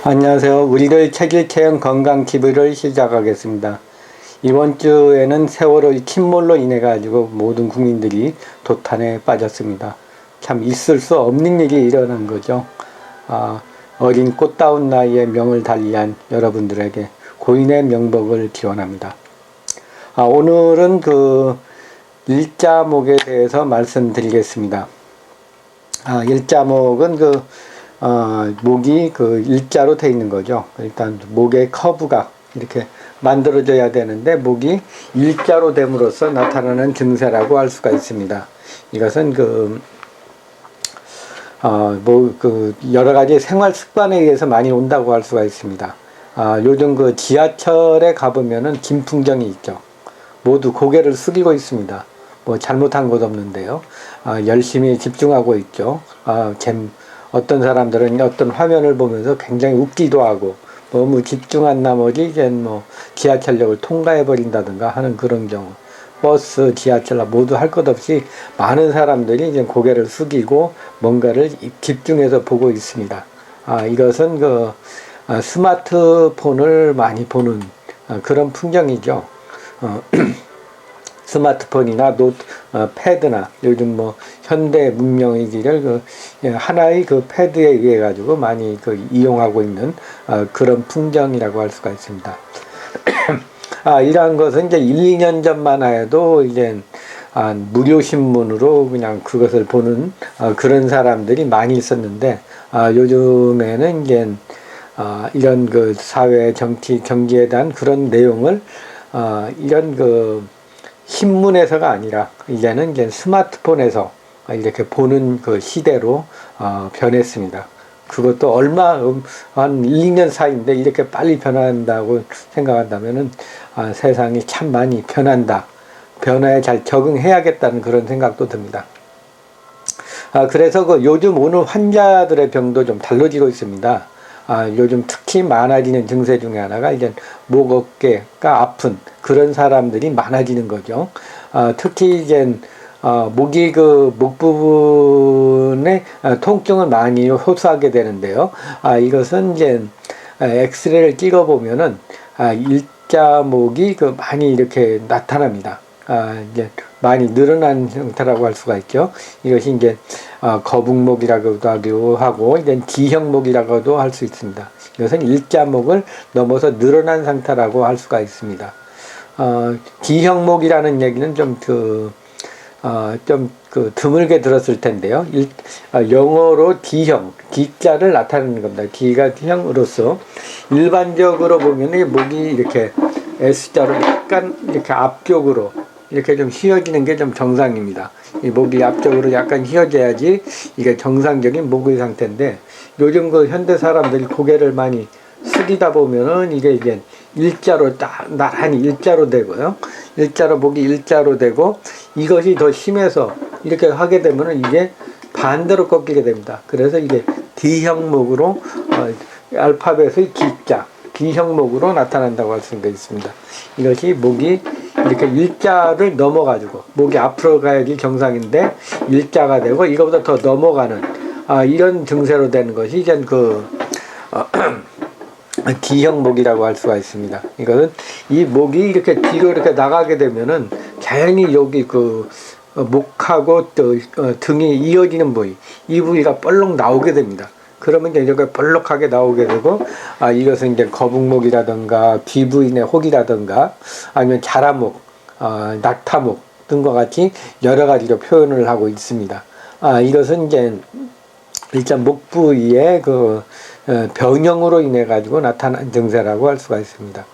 안녕하세요. 우리들 체질 체형 건강 TV를 시작하겠습니다. 이번 주에는 세월호 침몰로 인해 가지고 모든 국민들이 도탄에 빠졌습니다. 참 있을 수 없는 일이 일어난 거죠. 어린 꽃다운 나이에 명을 달리한 여러분들에게 고인의 명복을 기원합니다. 오늘은 그 일자목에 대해서 말씀드리겠습니다. 일자목은 목이 일자로 돼 있는 거죠. 일단 목의 커브가 이렇게 만들어져야 되는데 목이 일자로 됨으로써 나타나는 증세라고 할 수가 있습니다. 이것은 여러 가지 생활 습관에 의해서 많이 온다고 할 수가 있습니다. 요즘 지하철에 가보면은 김풍정이 있죠. 모두 고개를 숙이고 있습니다. 뭐 잘못한 것 없는데요. 열심히 집중하고 있죠. 어떤 사람들은 어떤 화면을 보면서 굉장히 웃기도 하고 너무 집중한 나머지 이제 지하철역을 통과해 버린다든가 하는 그런 경우, 버스, 지하철 모두 할 것 없이 많은 사람들이 이제 고개를 숙이고 뭔가를 집중해서 보고 있습니다. 이것은 스마트폰을 많이 보는 그런 풍경이죠. 스마트폰이나 패드나 요즘 현대 문명의 길을 하나의 패드에 의해 가지고 많이 이용하고 있는 그런 풍경이라고 할 수가 있습니다. 이러한 것은 이제 1, 2년 전만 해도 이제 무료 신문으로 그냥 그것을 보는 그런 사람들이 많이 있었는데, 요즘에는 이제 이런 사회, 정치, 경제에 대한 그런 내용을 이런 신문에서가 아니라 이제는 이제 스마트폰에서 이렇게 보는 시대로 변했습니다. 그것도 한 1, 2년 사이인데 이렇게 빨리 변한다고 생각한다면은 세상이 참 많이 변한다. 변화에 잘 적응해야겠다는 그런 생각도 듭니다. 그래서 요즘 오는 환자들의 병도 좀 달라지고 있습니다. 요즘 특히 많아지는 증세 중에 하나가 이제 목, 어깨가 아픈 그런 사람들이 많아지는 거죠. 특히 이제 목이 목 부분에 통증을 많이 호소하게 되는데요. 이것은 이제 엑스레이를 찍어 보면은 일자목이 많이 이렇게 나타납니다. 이제 많이 늘어난 형태라고 할 수가 있죠. 이것이 이제 거북목이라고도 하고 이제 D형목이라고도 할 수 있습니다. 이것은 일자목을 넘어서 늘어난 상태라고 할 수가 있습니다. D형목이라는 얘기는 좀 드물게 들었을 텐데요. 영어로 D형, D자를 나타내는 겁니다. D가 D형으로서 일반적으로 보면 목이 이렇게 S자로 약간 이렇게 앞쪽으로 이렇게 좀 휘어지는 게 좀 정상입니다. 이 목이 앞쪽으로 약간 휘어져야지 이게 정상적인 목의 상태인데, 요즘 현대 사람들이 고개를 많이 숙이다 보면은 이게 일자로 나란히 일자로 되고요. 목이 일자로 되고, 이것이 더 심해서 이렇게 하게 되면은 이게 반대로 꺾이게 됩니다. 그래서 이게 D형목으로 알파벳의 D자, D형목으로 나타난다고 할 수가 있습니다. 이것이 목이 이렇게 일자를 넘어가지고 목이 앞으로 가야지 정상인데 일자가 되고 이거보다 더 넘어가는 이런 증세로 되는 것이 이제 D형목이라고 할 수가 있습니다. 이것은 이 목이 이렇게 뒤로 이렇게 나가게 되면은 자연히 여기 목하고 또 등이 이어지는 부위, 이 부위가 볼록 나오게 됩니다. 그러면 이제 이렇게 볼록하게 나오게 되고, 이것은 이제 거북목이라든가 비부인의 혹이라든가 아니면 자라목, 낙타목 등과 같이 여러 가지로 표현을 하고 있습니다. 이것은 이제 일단 목 부위의 변형으로 인해 가지고 나타난 증세라고 할 수가 있습니다.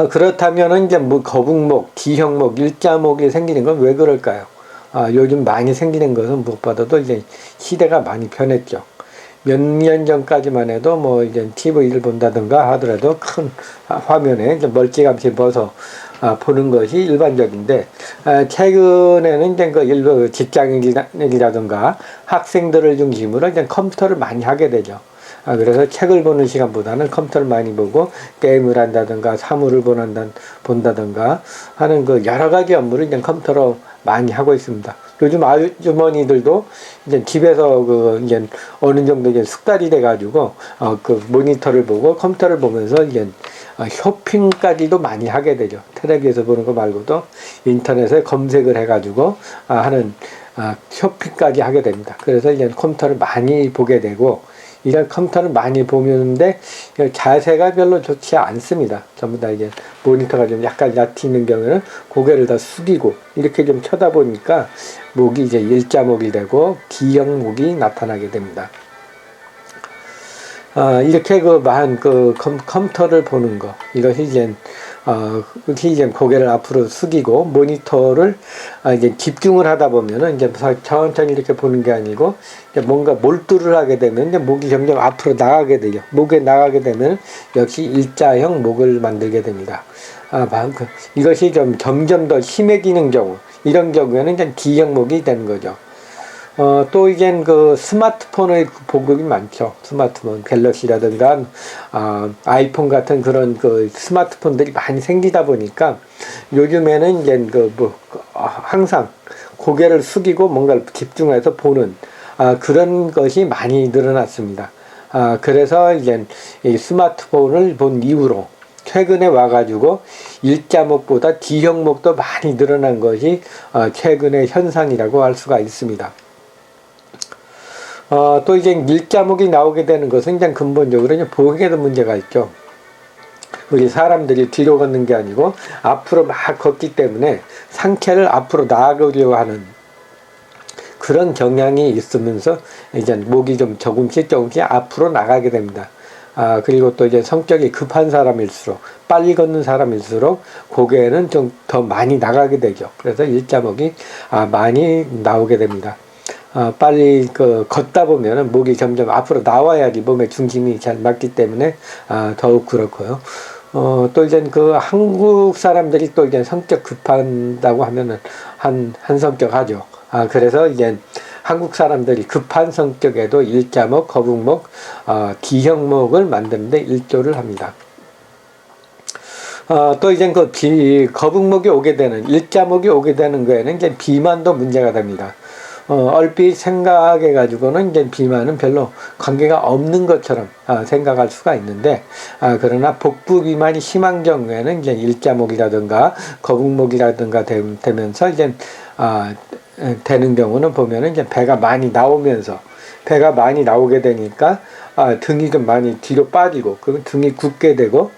그렇다면은 이제 거북목, D형목, 일자목이 생기는 건 왜 그럴까요? 요즘 많이 생기는 것은 무엇보다도 이제 시대가 많이 변했죠. 몇 년 전까지만 해도 이제 TV를 본다든가 하더라도 큰 화면에 이제 멀찌감치 벗어 보는 것이 일반적인데, 최근에는 이제 일부 직장인이라든가 학생들을 중심으로 이제 컴퓨터를 많이 하게 되죠. 그래서 책을 보는 시간보다는 컴퓨터를 많이 보고 게임을 한다든가 사물을 본다든가 하는 여러 가지 업무를 이제 컴퓨터로 많이 하고 있습니다. 요즘 아주머니들도 이제 집에서 이제 어느 정도 이제 숙달이 돼가지고, 그 모니터를 보고 컴퓨터를 보면서 이제 쇼핑까지도 많이 하게 되죠. 텔레비에서 보는 거 말고도 인터넷에 검색을 해가지고 하는 쇼핑까지 하게 됩니다. 그래서 이제 컴퓨터를 많이 보게 되고, 이런 컴퓨터를 많이 보는데 자세가 별로 좋지 않습니다. 전부 다 이제 모니터가 좀 약간 얕은 경우에는 고개를 다 숙이고 이렇게 좀 쳐다보니까 목이 이제 일자목이 되고 기형목이 나타나게 됩니다. 이렇게 컴퓨터를 보는 거, 이것이 이제 고개를 앞으로 숙이고 모니터를 이제 집중을 하다 보면은 이제 천천히 이렇게 보는 게 아니고 이제 뭔가 몰두를 하게 되면 이제 목이 점점 앞으로 나가게 되죠. 목에 나가게 되면 역시 일자형 목을 만들게 됩니다. 이것이 점점 더 심해지는 경우, 이런 경우에는 이제 기형목이 되는 거죠. 또 이제 스마트폰의 보급이 많죠. 스마트폰, 갤럭시라든가, 아이폰 같은 그런 스마트폰들이 많이 생기다 보니까 요즘에는 이제 항상 고개를 숙이고 뭔가를 집중해서 보는, 그런 것이 많이 늘어났습니다. 그래서 이제 이 스마트폰을 본 이후로 최근에 와가지고 일자목보다 기형목도 많이 늘어난 것이 최근의 현상이라고 할 수가 있습니다. 또 이제 일자목이 나오게 되는 것은 그냥 근본적으로 이제 보행에도 문제가 있죠. 우리 사람들이 뒤로 걷는 게 아니고 앞으로 막 걷기 때문에 상체를 앞으로 나아가려고 하는 그런 경향이 있으면서 이제 목이 좀 조금씩 앞으로 나가게 됩니다. 그리고 또 이제 성격이 급한 사람일수록, 빨리 걷는 사람일수록 고개는 좀 더 많이 나가게 되죠. 그래서 일자목이 많이 나오게 됩니다. 빨리 걷다 보면은 목이 점점 앞으로 나와야지 몸의 중심이 잘 맞기 때문에 더욱 그렇고요. 또 이제 한국 사람들이 또 이제 성격 급한다고 하면은 한 성격 하죠. 그래서 이제 한국 사람들이 급한 성격에도 일자목, 거북목, 기형목을 만드는데 일조를 합니다. 또 이제 거북목이 오게 되는, 일자목이 오게 되는 거에는 이제 비만도 문제가 됩니다. 얼핏 생각해가지고는 이제 비만은 별로 관계가 없는 것처럼 생각할 수가 있는데, 그러나 복부 비만이 심한 경우에는 이제 일자목이라든가 거북목이라든가 되면서 이제 되는 경우는 보면은 이제 배가 많이 나오게 되니까 등이 좀 많이 뒤로 빠지고, 그리고 등이 굽게 되고,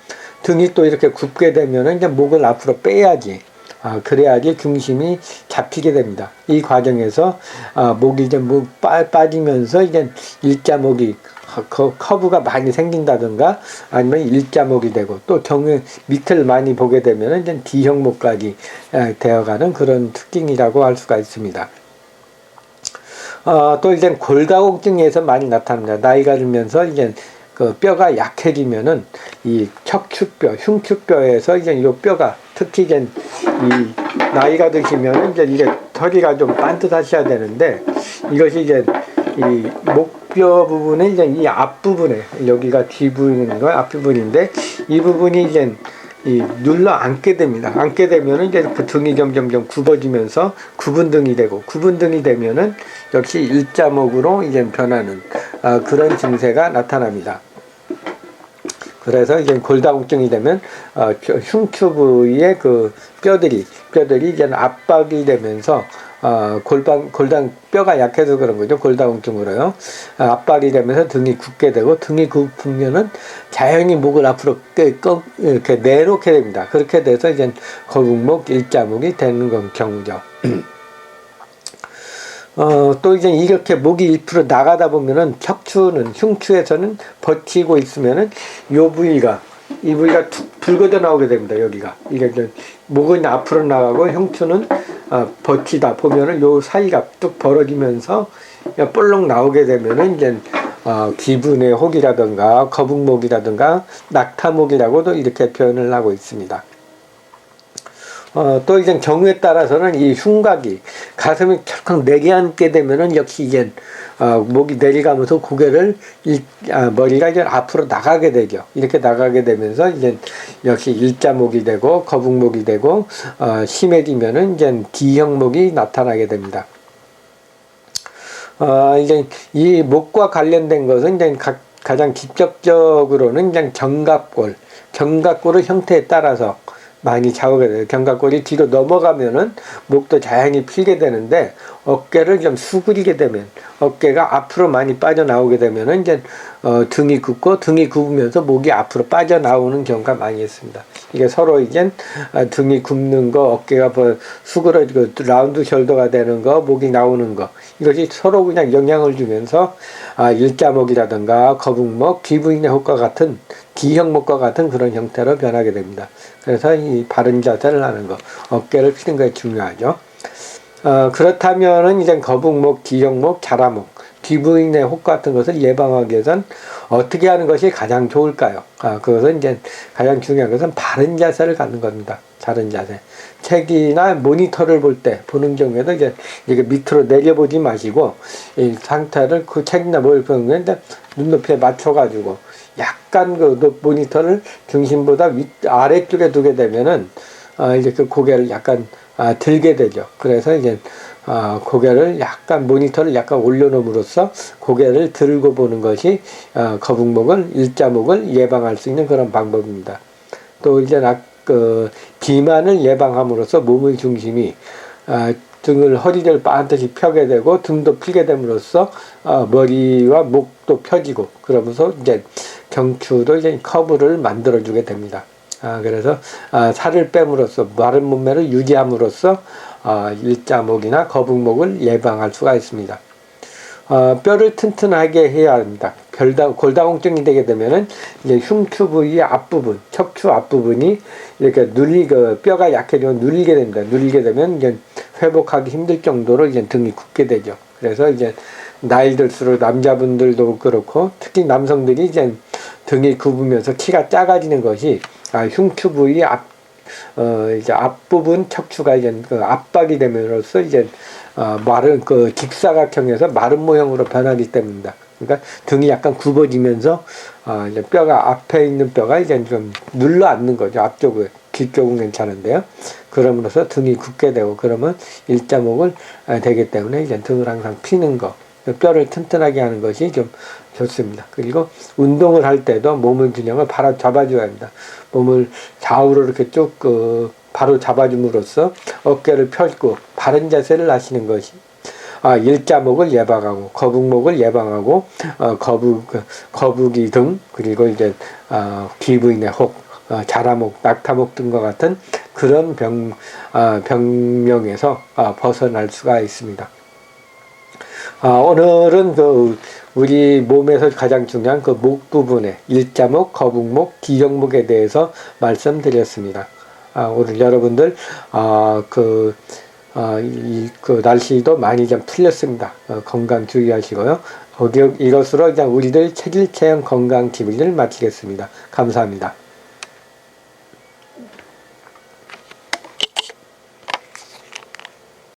등이 또 이렇게 굽게 되면은 이제 목을 앞으로 빼야지. 그래야지 중심이 잡히게 됩니다. 이 과정에서 목이 좀 빠지면서 이제 일자목이 커브가 많이 생긴다든가 아니면 일자목이 되고, 또 밑을 많이 보게 되면 이제 D형목까지 되어가는 그런 특징이라고 할 수가 있습니다. 또 이제 골다공증에서 많이 나타납니다. 나이가 들면서 이제 뼈가 약해지면은 이 척추뼈, 흉추뼈에서 이제 이 뼈가, 특히 이제 이 나이가 드시면은 이제 이게 털이가 좀 반듯하셔야 되는데, 이것이 이제 이 목뼈 부분에 이제 이 앞부분에, 여기가 뒤부분인 거 앞부분인데, 이 부분이 이제 눌러 앉게 됩니다. 앉게 되면은 이제 그 등이 점점 굽어지면서 구분등이 되고, 구분등이 되면은 역시 일자목으로 이제 변하는 그런 증세가 나타납니다. 그래서 이제 골다공증이 되면 흉추 부위의 뼈들이 이제 압박이 되면서 뼈가 약해서 그런 거죠. 골다공증으로요. 압박이 되면서 등이 굽게 되고, 등이 굽으면은 자연히 목을 앞으로 이렇게 내놓게 됩니다. 그렇게 돼서 이제 거북목, 일자목이 되는 경우죠. 또 이제 이렇게 목이 1% 나가다 보면은 흉추에서는 버티고 있으면은 이 부위가 툭 불거져 나오게 됩니다. 여기가. 이게 목은 앞으로 나가고 흉추는 버티다 보면은 요 사이가 뚝 벌어지면서 볼록 나오게 되면은 이제 기분의 혹이라든가 거북목이라든가 낙타목이라고도 이렇게 표현을 하고 있습니다. 또 이제 경우에 따라서는 이 흉곽이 가슴이 찰칵 내려앉게 되면은 역시 이제 목이 내려가면서 고개를 머리가 이제 앞으로 나가게 되죠. 이렇게 나가게 되면서 이제 역시 일자목이 되고 거북목이 되고 심해지면은 이제 D형목이 나타나게 됩니다. 이제 이 목과 관련된 것은 이제 가장 직접적으로는 그냥 견갑골의 형태에 따라서 많이 좌우가 돼요. 견갑골이 뒤로 넘어가면은 목도 자연히 필게 되는데, 어깨를 좀 수그리게 되면, 어깨가 앞으로 많이 빠져나오게 되면은 이제 등이 굽고, 등이 굽으면서 목이 앞으로 빠져나오는 경우가 많이 있습니다. 이게 서로 이제 등이 굽는 거, 어깨가 수그러지고 라운드 숄더가 되는 거, 목이 나오는 거, 이것이 서로 그냥 영향을 주면서 일자목이라든가 거북목, 귀부인의혹과 같은 기형목과 같은 그런 형태로 변하게 됩니다. 그래서 이 바른 자세를 하는 거, 어깨를 피는 것이 중요하죠. 그렇다면은 이제 거북목, 기형목, 자라목, 귀부인의 혹 같은 것을 예방하기 위해서는 어떻게 하는 것이 가장 좋을까요? 그것은 이제 가장 중요한 것은 바른 자세를 갖는 겁니다. 바른 자세. 책이나 모니터를 보는 경우에도 이제 밑으로 내려보지 마시고, 이 상태를 그 책이나 뭘 보는 건데 눈높이에 맞춰가지고 약간 그 모니터를 중심보다 아래쪽에 두게 되면은, 이제 그 고개를 약간 들게 되죠. 그래서 이제 고개를 약간 모니터를 약간 올려놓음으로써 고개를 들고 보는 것이 거북목을, 일자목을 예방할 수 있는 그런 방법입니다. 또 이제 비만을 예방함으로써 몸의 중심이 등을, 허리를 반드시 펴게 되고 등도 펴게 됨으로써 머리와 목도 펴지고, 그러면서 이제 경추도 이제 커브를 만들어주게 됩니다. 그래서 살을 뺨으로써 마른 몸매를 유지함으로써 일자목이나 거북목을 예방할 수가 있습니다. 뼈를 튼튼하게 해야 합니다. 골다공증이 되게 되면은 이제 흉추 부위 앞부분, 척추 앞부분이 이렇게 뼈가 약해지면 눌리게 됩니다. 눌리게 되면 이제 회복하기 힘들 정도로 이제 등이 굽게 되죠. 그래서 이제 나이 들수록 남자분들도 그렇고 특히 남성들이 이제 등이 굽으면서 키가 작아지는 것이 흉추 부위 이제 앞부분 척추가 이제 압박이 됨으로써 이제 마른 직사각형에서 마른 모형으로 변하기 때문입니다. 그러니까 등이 약간 굽어지면서 이제 뼈가 앞에 있는 뼈가 이제 좀 눌러 앉는 거죠. 앞쪽은, 뒤쪽은 괜찮은데요. 그러면서 등이 굽게 되고, 그러면 일자목을 되기 때문에 이제 등을 항상 피는 거, 뼈를 튼튼하게 하는 것이 좀 좋습니다. 그리고 운동을 할 때도 몸의 균형을 바로 잡아줘야 합니다. 몸을 좌우로 이렇게 쭉 바로 잡아줌으로써 어깨를 펴고 바른 자세를 하시는 것이 일자목을 예방하고 거북목을 예방하고 거북이 등, 그리고 이제 귀부인의 혹, 자라목, 낙타목 등과 같은 그런 병명에서 벗어날 수가 있습니다. 오늘은 우리 몸에서 가장 중요한 목 부분의 일자목, 거북목, 기형목에 대해서 말씀드렸습니다. 오늘 여러분들 날씨도 많이 좀 풀렸습니다. 건강 주의하시고요. 이것으로 그냥 우리들 체질체형 건강 TV를 마치겠습니다. 감사합니다.